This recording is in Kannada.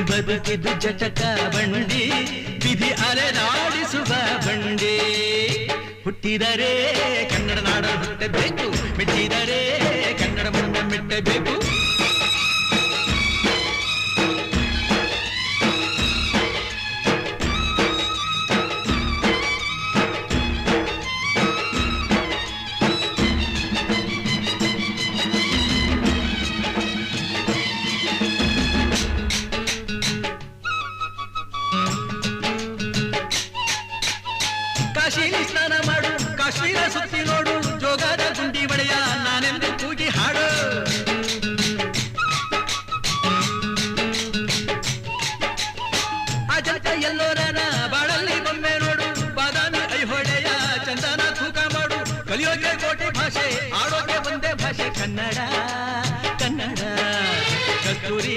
ಬದುಕಿದು ಜಟಕ ಬಂಡಿ ವಿಧಿ ಅಲೆದಾಡಿಸುವ ಬಂಡಿ ಹುಟ್ಟಿದರೆ ಕನ್ನಡ ನಾಡ ಹುಟ್ಟಬೇಕು ಮೆಟ್ಟಿದರೆ ಕನ್ನಡ ಮಣ್ಣ ಮೆಟ್ಟಬೇಕು ಕಾಶಿಲಿ ಸ್ನಾನ ಮಾಡು ಕಾಶ್ಮೀರ ಸುತ್ತಿ ನೋಡು ಜೋಗದ ಗುಂಡಿ ಬಳೆಯ ನಾನೆಂದು ಕೂಗಿ ಹಾಡು ಅಜಂತ ಎಲ್ಲೋರನ ಬಾಳಲ್ಲಿ ಬೊಮ್ಮೆ ನೋಡು ಬಾದಾಮಿ ಐಹೊಳೆಯ ಚಂದನ ತೂಕ ಮಾಡು ಕಲಿಯೋಕೆ ಕೋಟಿ ಭಾಷೆ ಆಡೋಕೆ ಒಂದೇ ಭಾಷೆ ಕನ್ನಡ ಕನ್ನಡ ಕಸ್ತೂರಿ